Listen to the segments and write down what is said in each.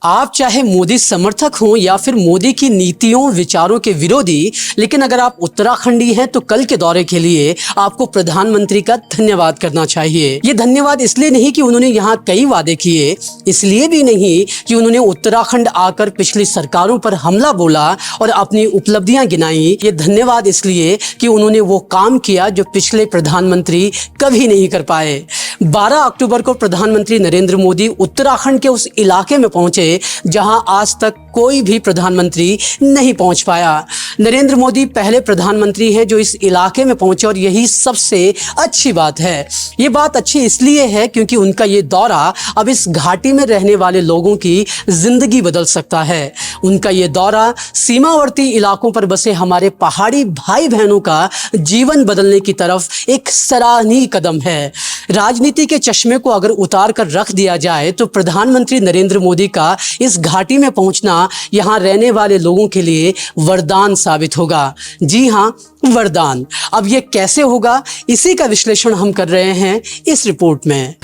आप चाहे मोदी समर्थक हों या फिर मोदी की नीतियों विचारों के विरोधी, लेकिन अगर आप उत्तराखंडी हैं तो कल के दौरे के लिए आपको प्रधानमंत्री का धन्यवाद करना चाहिए। ये धन्यवाद इसलिए नहीं कि उन्होंने यहाँ कई वादे किए, इसलिए भी नहीं कि उन्होंने उत्तराखंड आकर पिछली सरकारों पर हमला बोला और अपनी उपलब्धियां गिनाई। ये धन्यवाद इसलिए कि उन्होंने वो काम किया जो पिछले प्रधानमंत्री कभी नहीं कर पाए। 12 अक्टूबर को प्रधानमंत्री नरेंद्र मोदी उत्तराखंड के उस इलाके में पहुंचे जहां आज तक कोई भी प्रधानमंत्री नहीं पहुंच पाया। नरेंद्र मोदी पहले प्रधानमंत्री हैं जो इस इलाके में पहुंचे और यही सबसे अच्छी बात है। ये बात अच्छी इसलिए है क्योंकि उनका ये दौरा अब इस घाटी में रहने वाले लोगों की जिंदगी बदल सकता है। उनका ये दौरा सीमावर्ती इलाकों पर बसे हमारे पहाड़ी भाई बहनों का जीवन बदलने की तरफ एक सराहनीय कदम है। राजनीति के चश्मे को अगर उतार कर रख दिया जाए तो प्रधानमंत्री नरेंद्र मोदी का इस घाटी में पहुंचना यहां रहने वाले लोगों के लिए वरदान साबित होगा। जी हां, वरदान। अब ये कैसे होगा, इसी का विश्लेषण हम कर रहे हैं इस रिपोर्ट में।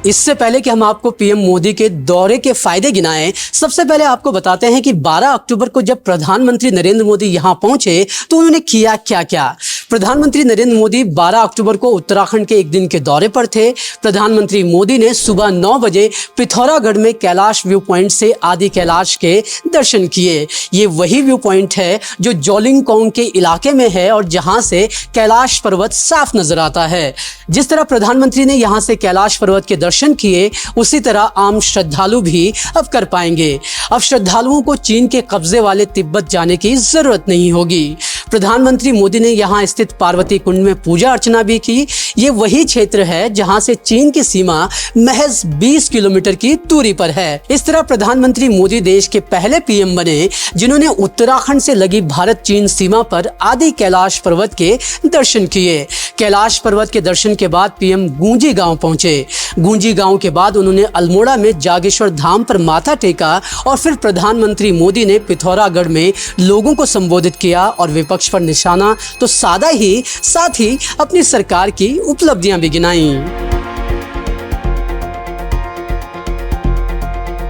इससे पहले कि हम आपको पीएम मोदी के दौरे के फायदे गिनाएं, सबसे पहले आपको बताते हैं कि 12 अक्टूबर को जब प्रधानमंत्री नरेंद्र मोदी यहां पहुंचे तो उन्होंने किया क्या। प्रधानमंत्री नरेंद्र मोदी 12 अक्टूबर को उत्तराखंड के एक दिन के दौरे पर थे। प्रधानमंत्री मोदी ने सुबह 9 बजे पिथौरागढ़ में कैलाश व्यू पॉइंट से आदि कैलाश के दर्शन किए। ये वही व्यू पॉइंट है जो जोलिंगकोंग के इलाके में है और जहां से कैलाश पर्वत साफ नजर आता है। जिस तरह प्रधानमंत्री ने यहां से कैलाश पर्वत के दर्शन किए, उसी तरह आम श्रद्धालु भी अब कर पाएंगे। अब श्रद्धालुओं को चीन के कब्जे वाले तिब्बत जाने की जरूरत नहीं होगी। प्रधानमंत्री मोदी ने यहां स्थित पार्वती कुंड में पूजा अर्चना भी की। ये वही क्षेत्र है जहां से चीन की सीमा महज 20 किलोमीटर की दूरी पर है। इस तरह प्रधानमंत्री मोदी देश के पहले पीएम बने जिन्होंने उत्तराखंड से लगी भारत चीन सीमा पर आदि कैलाश पर्वत के दर्शन किए। कैलाश पर्वत के दर्शन के बाद पीएम गूंजी गांव पहुंचे। गूंजी गांव के बाद उन्होंने अल्मोड़ा में जागेश्वर धाम पर माथा टेका और फिर प्रधानमंत्री मोदी ने पिथौरागढ़ में लोगों को संबोधित किया और विपक्ष पर निशाना तो साधा ही, साथ ही अपनी सरकार की उपलब्धियां भी गिनाई।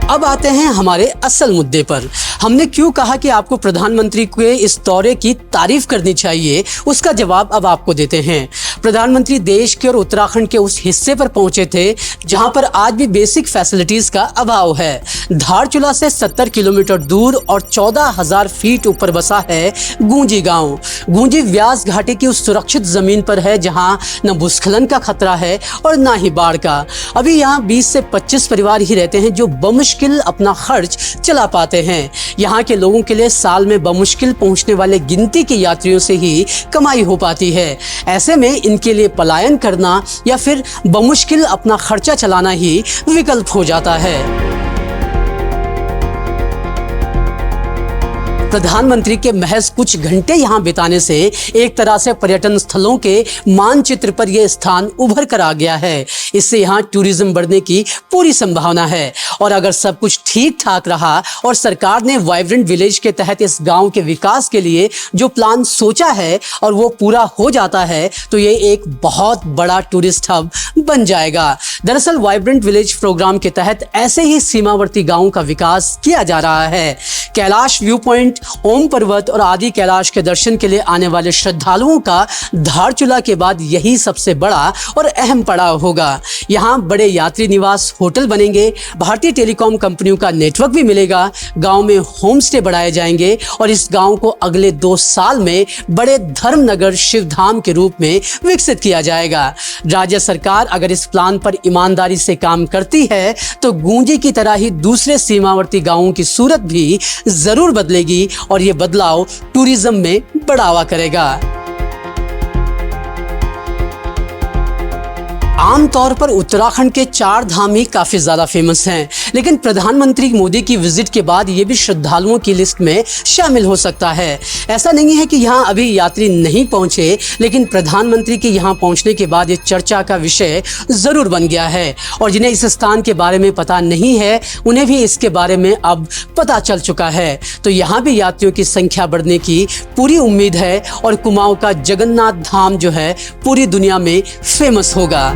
अब आते हैं हमारे असल मुद्दे पर। हमने क्यों कहा कि आपको प्रधानमंत्री के इस दौरे की तारीफ करनी चाहिए, उसका जवाब अब आपको देते हैं। प्रधानमंत्री देश के और उत्तराखंड के उस हिस्से पर पहुंचे थे जहां पर आज भी बेसिक फैसिलिटीज का अभाव है। धारचूला से 70 किलोमीटर दूर और 14,000 फीट ऊपर बसा है गूंजी गांव। गूंजी व्यास घाटी की उस सुरक्षित जमीन पर है जहां न भूस्खलन का खतरा है और न ही बाढ़ का। अभी यहाँ 20 से 25 परिवार ही रहते हैं जो बमुश्किल अपना खर्च चला पाते हैं। यहाँ के लोगों के लिए साल में बमुश्किल पहुंचने वाले गिनती के यात्रियों से ही कमाई हो पाती है। ऐसे में इनके लिए पलायन करना या फिर बमुश्किल अपना खर्चा चलाना ही विकल्प हो जाता है। प्रधानमंत्री के महज कुछ घंटे यहाँ बिताने से एक तरह से पर्यटन स्थलों के मानचित्र पर यह स्थान उभर कर आ गया है। इससे यहाँ टूरिज्म बढ़ने की पूरी संभावना है और अगर सब कुछ ठीक ठाक रहा और सरकार ने वाइब्रेंट विलेज के तहत इस गांव के विकास के लिए जो प्लान सोचा है और वो पूरा हो जाता है तो ये एक बहुत बड़ा टूरिस्ट हब बन जाएगा। दरअसल वाइब्रेंट विलेज प्रोग्राम के तहत ऐसे ही सीमावर्ती गांवों का विकास किया जा रहा है। कैलाश व्यू पॉइंट, ओम पर्वत और आदि कैलाश के दर्शन के लिए आने वाले श्रद्धालुओं का धारचूला के बाद यही सबसे बड़ा और अहम पड़ाव होगा। यहाँ बड़े यात्री निवास होटल बनेंगे, भारतीय टेलीकॉम कंपनियों का नेटवर्क भी मिलेगा, गांव में होम स्टे बढ़ाए जाएंगे और इस गांव को अगले 2 साल में बड़े धर्मनगर शिवधाम के रूप में विकसित किया जाएगा। राज्य सरकार अगर इस प्लान पर ईमानदारी से काम करती है तो गूंजी की तरह ही दूसरे सीमावर्ती गांवों की सूरत भी जरूर बदलेगी और ये बदलाव टूरिज्म में बढ़ावा करेगा। आमतौर पर उत्तराखंड के 4 धाम ही काफी ज्यादा फेमस हैं, लेकिन प्रधानमंत्री मोदी की विजिट के बाद ये भी श्रद्धालुओं की लिस्ट में शामिल हो सकता है। ऐसा नहीं है कि यहाँ अभी यात्री नहीं पहुंचे, लेकिन प्रधानमंत्री के यहाँ पहुंचने के बाद ये चर्चा का विषय जरूर बन गया है और जिन्हें इस स्थान के बारे में पता नहीं है उन्हें भी इसके बारे में अब पता चल चुका है। तो यहाँ भी यात्रियों की संख्या बढ़ने की पूरी उम्मीद है और कुमाऊं का जगन्नाथ धाम जो है पूरी दुनिया में फेमस होगा।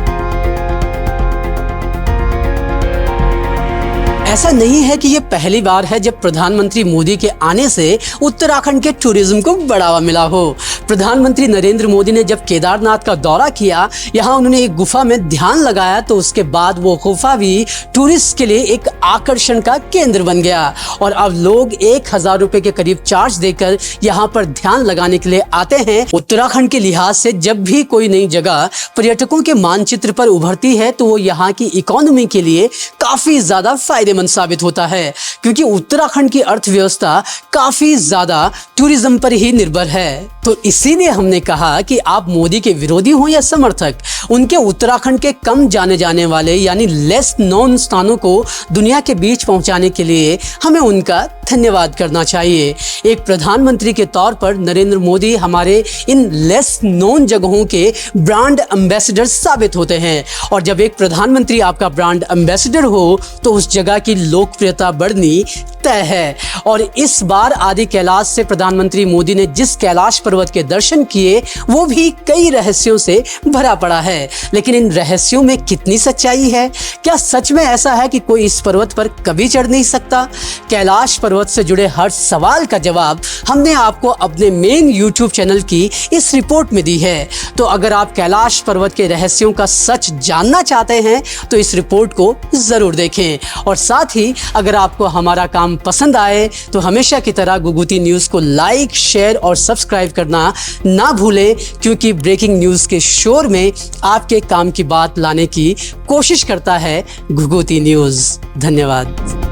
ऐसा नहीं है कि ये पहली बार है जब प्रधानमंत्री मोदी के आने से उत्तराखंड के टूरिज्म को बढ़ावा मिला हो। प्रधानमंत्री नरेंद्र मोदी ने जब केदारनाथ का दौरा किया, यहाँ उन्होंने एक गुफा में ध्यान लगाया, तो उसके बाद वो गुफा भी टूरिस्ट के लिए एक आकर्षण का केंद्र बन गया और अब लोग 1000 रुपए के करीब चार्ज देकर यहाँ पर ध्यान लगाने के लिए आते हैं। उत्तराखंड के लिहाज से जब भी कोई नई जगह पर्यटकों के मानचित्र पर उभरती है तो वो यहाँ की इकोनॉमी के लिए काफी ज्यादा फायदेमंद साबित होता है, क्योंकि उत्तराखंड की अर्थव्यवस्था काफी ज्यादा टूरिज्म पर ही निर्भर है। तो इसीलिए हमने कहा कि आप मोदी के विरोधी हो या समर्थक, उनके उत्तराखंड के कम जाने जाने वाले यानी लेस नोन स्थानों को दुनिया के बीच पहुंचाने के लिए हमें उनका धन्यवाद करना चाहिए। एक प्रधानमंत्री के तौर पर नरेंद्र मोदी हमारे इन लेस नोन जगहों के ब्रांड एम्बेसडर साबित होते हैं और जब एक प्रधानमंत्री आपका ब्रांड एम्बेसडर हो तो उस जगह की लोकप्रियता बढ़नी तय है। और इस बार आदि कैलाश से प्रधानमंत्री मोदी ने जिस कैलाश पर्वत के दर्शन किए वो भी कई रहस्यों से भरा पड़ा है, लेकिन इन रहस्यों में कितनी सच्चाई है? क्या सच में ऐसा है कि कोई इस पर्वत पर कभी चढ़ नहीं सकता? कैलाश पर्वत से जुड़े हर सवाल का जवाब हमने आपको अपने मेन YouTube चैनल की इस रिपोर्ट में दी है। तो अगर आप कैलाश पर्वत के रहस्यों का सच जानना चाहते हैं तो इस रिपोर्ट को जरूर देखें और साथ ही अगर आपको हमारा काम पसंद आए तो हमेशा की तरह गुगुती न्यूज़ को लाइक, शेयर और सब्सक्राइब करना ना भूलें, क्योंकि ब्रेकिंग न्यूज़ के शोर में आपके काम की बात लाने की कोशिश करता है गुगुती न्यूज़। धन्यवाद।